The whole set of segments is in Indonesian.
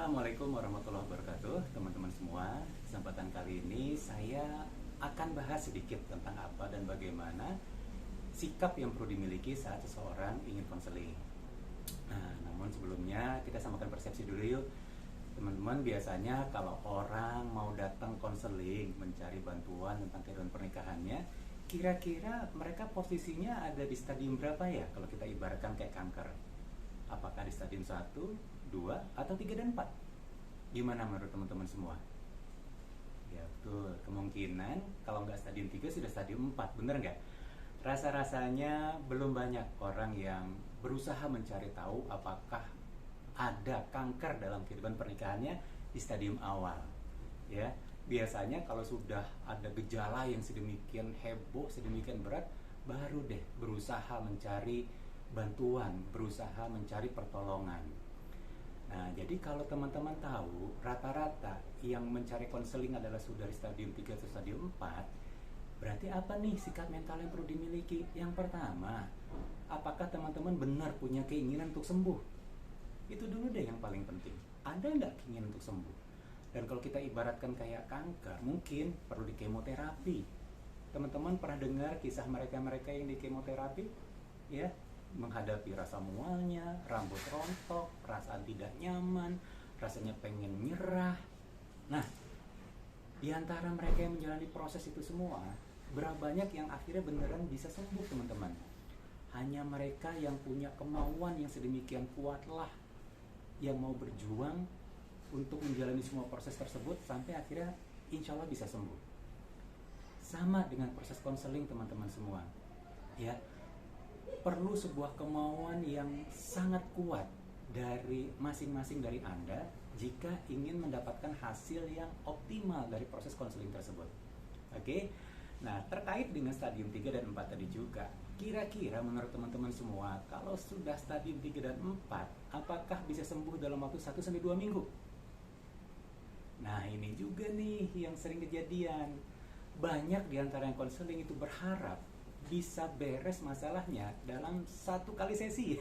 Assalamualaikum warahmatullahi wabarakatuh, teman-teman semua. Kesempatan kali ini saya akan bahas sedikit tentang apa dan bagaimana sikap yang perlu dimiliki saat seseorang ingin konseling. Nah, namun sebelumnya kita samakan persepsi dulu yuk. Teman-teman, biasanya kalau orang mau datang konseling mencari bantuan tentang kehidupan pernikahannya, kira-kira mereka posisinya ada di stadium berapa ya kalau kita ibaratkan kayak kanker? Apakah di stadium 1, 2, atau 3 dan 4? Gimana menurut teman-teman semua? Ya betul, kemungkinan kalau nggak stadium 3 sudah stadium 4, bener nggak? Rasa-rasanya belum banyak orang yang berusaha mencari tahu apakah ada kanker dalam kehidupan pernikahannya di stadium awal. Ya, biasanya kalau sudah ada gejala yang sedemikian heboh, sedemikian berat, baru deh berusaha mencari bantuan, berusaha mencari pertolongan. Nah, jadi kalau teman-teman tahu rata-rata yang mencari konseling adalah sudah di stadium 3 atau stadium 4, berarti apa nih sikap mental yang perlu dimiliki? Yang pertama, apakah teman-teman benar punya keinginan untuk sembuh? Itu dulu deh yang paling penting. Ada nggak keinginan untuk sembuh? Dan kalau kita ibaratkan kayak kanker, mungkin perlu di kemoterapi. Teman-teman pernah dengar kisah mereka-mereka yang di kemoterapi? Ya, menghadapi rasa mualnya, rambut rontok, perasaan tidak nyaman, rasanya pengen nyerah. Nah, di antara mereka yang menjalani proses itu semua, berapa banyak yang akhirnya beneran bisa sembuh, teman-teman? Hanya mereka yang punya kemauan yang sedemikian kuatlah, yang mau berjuang untuk menjalani semua proses tersebut sampai akhirnya insya Allah bisa sembuh. Sama dengan proses konseling, teman-teman semua. Ya, perlu sebuah kemauan yang sangat kuat dari masing-masing dari Anda jika ingin mendapatkan hasil yang optimal dari proses konseling tersebut. Oke? Nah, terkait dengan stadium 3 dan 4 tadi juga, kira-kira menurut teman-teman semua, kalau sudah stadium 3 dan 4, apakah bisa sembuh dalam waktu 1-2 minggu? Nah, ini juga nih yang sering kejadian. Banyak di antara yang konseling itu berharap bisa beres masalahnya dalam 1 kali sesi.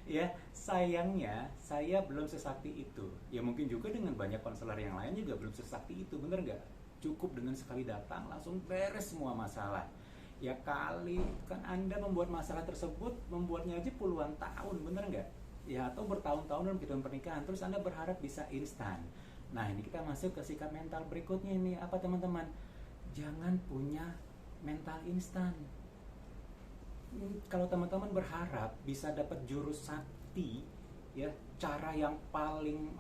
Ya, sayangnya saya belum sesakti itu. Ya mungkin juga dengan banyak konselor yang lain juga belum sesakti itu, bener nggak? Cukup dengan sekali datang langsung beres semua masalah. Ya kali kan Anda membuat masalah tersebut, membuatnya aja puluhan tahun, bener nggak? Ya, atau bertahun-tahun dalam kehidupan pernikahan, terus Anda berharap bisa instan. Nah, ini kita masuk ke sikap mental berikutnya ini. Apa teman-teman? Jangan punya mental instan. Kalau teman-teman berharap bisa dapat jurus sakti, ya cara yang paling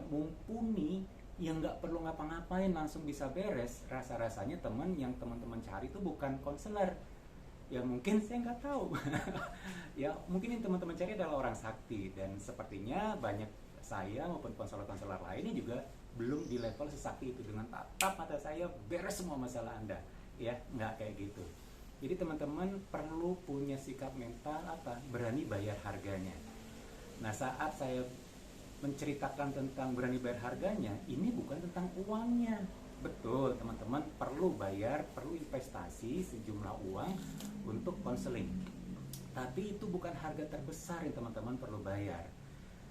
mumpuni, yang nggak perlu ngapa-ngapain langsung bisa beres, rasa-rasanya yang teman-teman cari itu bukan konselor. Ya mungkin saya nggak tahu. Ya mungkin yang teman-teman cari adalah orang sakti, dan sepertinya banyak saya maupun konselor-konselor lainnya juga belum di level sesakti itu dengan tatap mata saya beres semua masalah Anda. Ya, nggak kayak gitu. Jadi teman-teman perlu punya sikap mental berani bayar harganya. Nah, saat saya menceritakan tentang berani bayar harganya, ini bukan tentang uangnya. Betul, teman-teman perlu bayar, perlu investasi sejumlah uang untuk konseling. Tapi itu bukan harga terbesar yang teman-teman perlu bayar.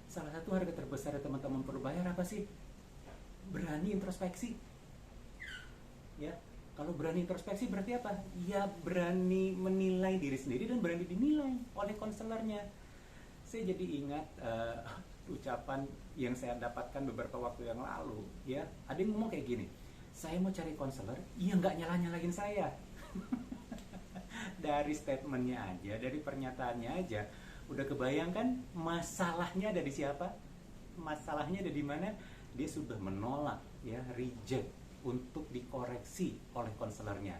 Salah satu harga terbesar yang teman-teman perlu bayar apa sih? Berani introspeksi. Ya, kalau berani introspeksi berarti apa? Ya berani menilai diri sendiri dan berani dinilai oleh konselornya. Saya jadi ingat ucapan yang saya dapatkan beberapa waktu yang lalu. Ya, ada yang ngomong kayak gini, saya mau cari konselor, ya nggak nyala-nyalain saya. Dari statementnya aja, dari pernyataannya aja, udah kebayangkan masalahnya ada di siapa? Masalahnya ada di mana? Dia sudah menolak, ya, reject untuk dikoreksi oleh konselornya.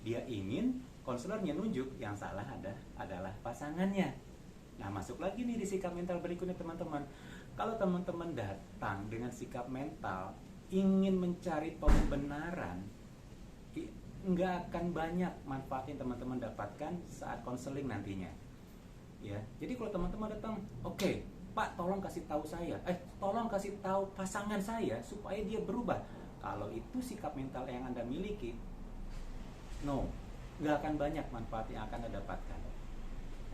Dia ingin konselornya nunjuk yang salah adalah pasangannya. Nah, masuk lagi nih di sikap mental berikutnya, teman-teman. Kalau teman-teman datang dengan sikap mental ingin mencari pembenaran, nggak akan banyak manfaat yang teman-teman dapatkan saat konseling nantinya. Ya, jadi kalau teman-teman datang, oke, Pak, tolong kasih tahu saya, tolong kasih tahu pasangan saya supaya dia berubah. Kalau itu sikap mental yang Anda miliki, no, nggak akan banyak manfaat yang akan Anda dapatkan.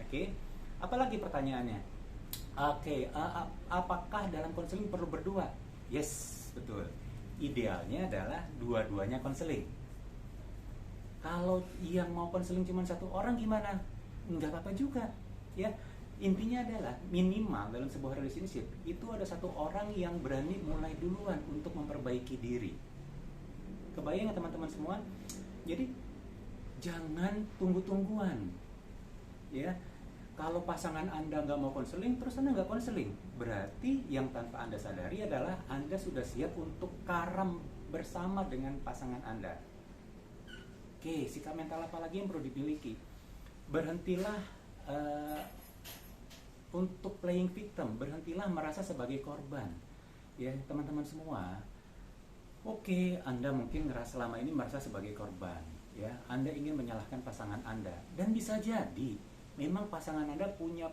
Oke? Apalagi pertanyaannya? Oke, apakah dalam konseling perlu berdua? Yes, betul. Idealnya adalah dua-duanya konseling. Kalau yang mau konseling cuma satu orang gimana? Nggak apa-apa juga, ya. Intinya adalah minimal dalam sebuah relationship itu ada satu orang yang berani mulai duluan untuk memperbaiki diri. Kebayang ya teman-teman semua? Jadi jangan tunggu-tungguan, ya. Kalau pasangan Anda nggak mau konseling, terus Anda nggak konseling, berarti yang tanpa Anda sadari adalah Anda sudah siap untuk karam bersama dengan pasangan Anda. Oke, sikap mental apa lagi yang perlu dimiliki? Berhentilah untuk playing victim, berhentilah merasa sebagai korban. Ya, teman-teman semua, oke, Anda mungkin selama ini merasa sebagai korban. Ya, Anda ingin menyalahkan pasangan Anda, dan bisa jadi memang pasangan Anda punya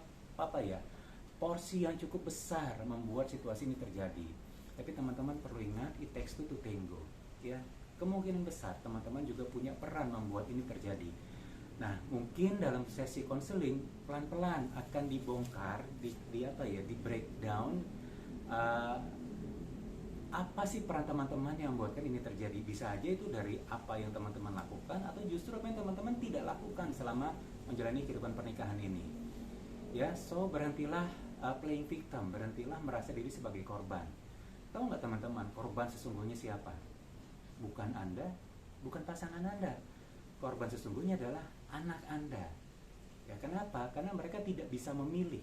porsi yang cukup besar membuat situasi ini terjadi. Tapi teman-teman perlu ingat, it takes two to tango. Ya, kemungkinan besar teman-teman juga punya peran membuat ini terjadi. Nah, mungkin dalam sesi konseling pelan-pelan akan dibongkar, di breakdown. Apa sih peran teman-teman yang membuatkan ini terjadi? Bisa aja itu dari apa yang teman-teman lakukan, atau justru apa yang teman-teman tidak lakukan selama menjalani kehidupan pernikahan ini. Ya, so berhentilah playing victim, berhentilah merasa diri sebagai korban. Tahu nggak teman-teman, korban sesungguhnya siapa? Bukan Anda, bukan pasangan Anda. Korban sesungguhnya adalah anak Anda. Ya, kenapa? Karena mereka tidak bisa memilih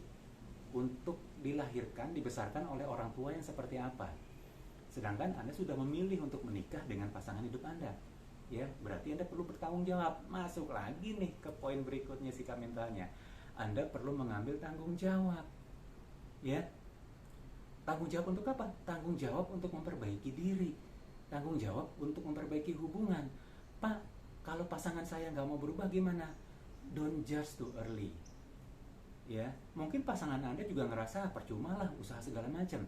untuk dilahirkan, dibesarkan oleh orang tua yang seperti apa. Sedangkan Anda sudah memilih untuk menikah dengan pasangan hidup Anda. Ya, berarti Anda perlu bertanggung jawab. Masuk lagi nih ke poin berikutnya, sikap mentalnya. Anda perlu mengambil tanggung jawab. Ya. Tanggung jawab untuk apa? Tanggung jawab untuk memperbaiki diri. Tanggung jawab untuk memperbaiki hubungan. Pak, kalau pasangan saya nggak mau berubah gimana? Don't judge too early. Ya, mungkin pasangan Anda juga ngerasa percuma lah usaha segala macam.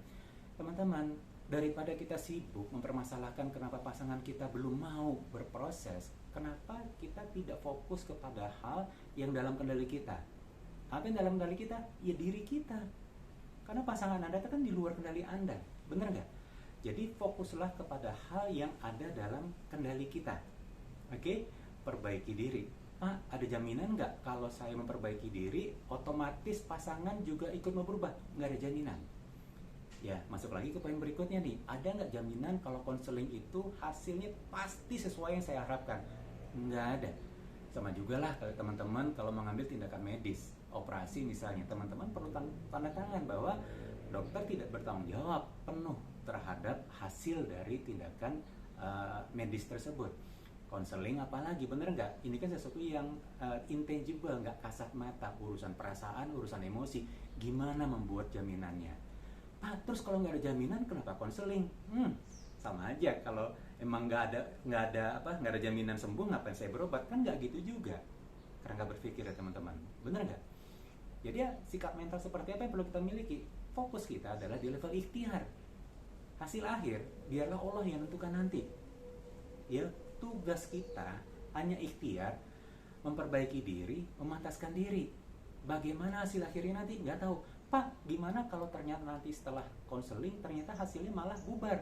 Teman-teman, daripada kita sibuk mempermasalahkan kenapa pasangan kita belum mau berproses, kenapa kita tidak fokus kepada hal yang dalam kendali kita? Apa yang dalam kendali kita? Ya diri kita. Karena pasangan Anda itu kan di luar kendali Anda, benar nggak? Jadi fokuslah kepada hal yang ada dalam kendali kita. Oke? Perbaiki diri. Pak, ada jaminan nggak kalau saya memperbaiki diri, otomatis pasangan juga ikut mau berubah? Nggak ada jaminan. Ya, masuk lagi ke poin berikutnya nih. Ada nggak jaminan kalau konseling itu hasilnya pasti sesuai yang saya harapkan? Nggak ada. Sama juga lah teman-teman kalau mengambil tindakan medis, operasi misalnya, teman-teman perlu tanda tangan bahwa dokter tidak bertanggung jawab penuh terhadap hasil dari tindakan medis tersebut. Konseling apalagi, bener nggak? Ini kan sesuatu yang intangible, nggak kasat mata, urusan perasaan, urusan emosi. Gimana membuat jaminannya? Terus kalau nggak ada jaminan, kenapa konseling? Sama aja. Kalau emang nggak ada jaminan sembuh, ngapain saya berobat? Kan nggak gitu juga. Karena nggak berpikir ya teman-teman. Bener nggak? Jadi ya, sikap mental seperti apa yang perlu kita miliki? Fokus kita adalah di level ikhtiar. Hasil akhir biarlah Allah yang menentukan nanti. Ya, tugas kita hanya ikhtiar, memperbaiki diri, memantaskan diri. Bagaimana hasil akhirnya nanti? Nggak tahu. Pak, gimana kalau ternyata nanti setelah konseling ternyata hasilnya malah bubar?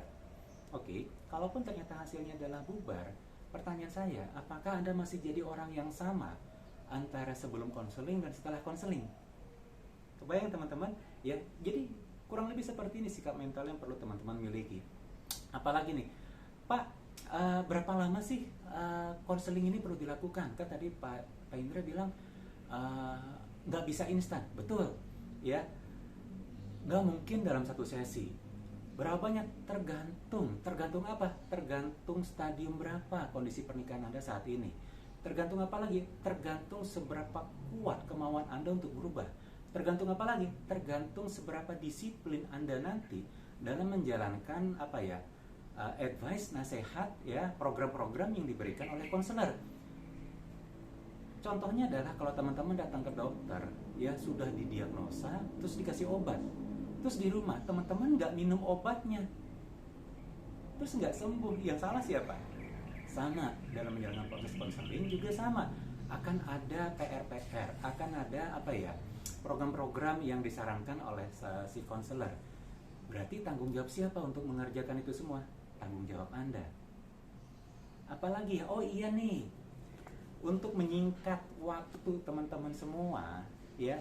Oke, kalaupun ternyata hasilnya adalah bubar, pertanyaan saya, apakah Anda masih jadi orang yang sama antara sebelum konseling dan setelah konseling? Kebayang teman-teman? Ya, jadi kurang lebih seperti ini sikap mental yang perlu teman-teman miliki. Apalagi nih, Pak, berapa lama sih konseling ini perlu dilakukan? Kan tadi Pak Indra bilang nggak bisa instan, betul? Ya, nggak mungkin dalam satu sesi. Berapa banyak? Tergantung apa? Tergantung stadium berapa kondisi pernikahan Anda saat ini. Tergantung apa lagi? Tergantung seberapa kuat kemauan Anda untuk berubah. Tergantung apa lagi? Tergantung seberapa disiplin Anda nanti dalam menjalankan advice, nasihat, ya, program-program yang diberikan oleh konselor. Contohnya adalah kalau teman-teman datang ke dokter, ya sudah didiagnosa, terus dikasih obat, terus di rumah teman-teman nggak minum obatnya, terus nggak sembuh, yang salah siapa? Sama dalam menjalankan proses konseling juga sama, akan ada PR, akan ada program-program yang disarankan oleh si konselor. Berarti tanggung jawab siapa untuk mengerjakan itu semua? Tanggung jawab Anda. Apalagi, oh iya nih, untuk menyingkat waktu teman-teman semua, ya,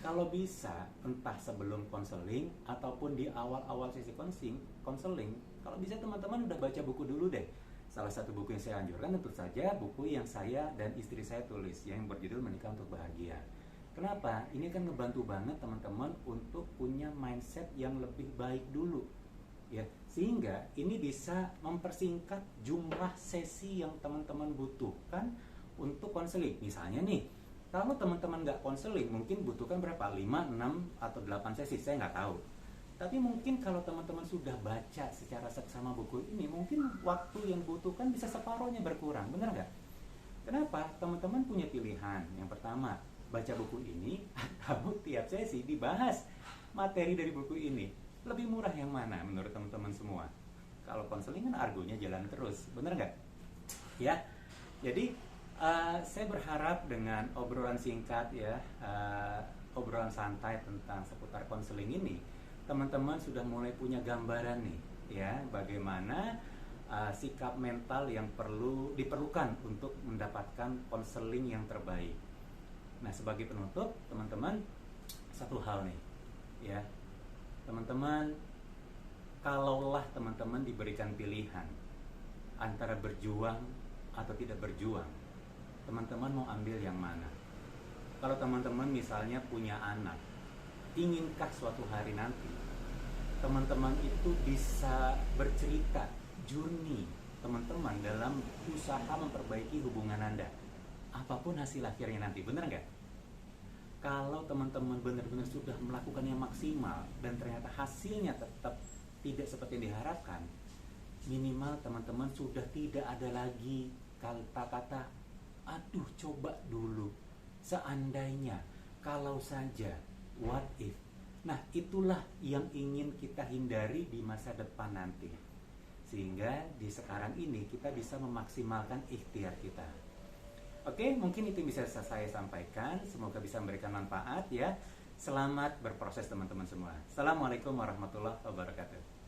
kalau bisa entah sebelum konseling ataupun di awal-awal sesi konseling, kalau bisa teman-teman udah baca buku dulu deh. Salah satu buku yang saya anjurkan tentu saja buku yang saya dan istri saya tulis yang berjudul Menikah Untuk Bahagia. Kenapa? Ini kan ngebantu banget teman-teman untuk punya mindset yang lebih baik dulu, ya, sehingga ini bisa mempersingkat jumlah sesi yang teman-teman butuhkan untuk konseling. Misalnya nih, kalau teman-teman nggak konseling mungkin butuhkan berapa? 5, 6, atau 8 sesi, saya nggak tahu. Tapi mungkin kalau teman-teman sudah baca secara seksama buku ini, mungkin waktu yang butuhkan bisa separuhnya berkurang, benar nggak? Kenapa? Teman-teman punya pilihan. Yang pertama, baca buku ini atau tiap sesi dibahas materi dari buku ini. Lebih murah yang mana menurut teman-teman semua? Kalau konseling kan argonya jalan terus, benar nggak? Ya, jadi saya berharap dengan obrolan singkat ya, obrolan santai tentang seputar konseling ini, teman-teman sudah mulai punya gambaran nih, ya, bagaimana sikap mental yang diperlukan untuk mendapatkan konseling yang terbaik. Nah, sebagai penutup, teman-teman, satu hal nih, ya, teman-teman, kalaulah teman-teman diberikan pilihan antara berjuang atau tidak berjuang, teman-teman mau ambil yang mana? Kalau teman-teman misalnya punya anak, inginkah suatu hari nanti teman-teman itu bisa bercerita journey teman-teman dalam usaha memperbaiki hubungan Anda, apapun hasil akhirnya nanti, benar nggak? Kalau teman-teman benar-benar sudah melakukan yang maksimal dan ternyata hasilnya tetap tidak seperti yang diharapkan, minimal teman-teman sudah tidak ada lagi kata-kata aduh coba dulu, seandainya, kalau saja, what if. Nah, itulah yang ingin kita hindari di masa depan nanti, sehingga di sekarang ini kita bisa memaksimalkan ikhtiar kita. Oke, mungkin itu bisa saya sampaikan. Semoga bisa memberikan manfaat ya. Selamat berproses teman-teman semua. Assalamualaikum warahmatullahi wabarakatuh.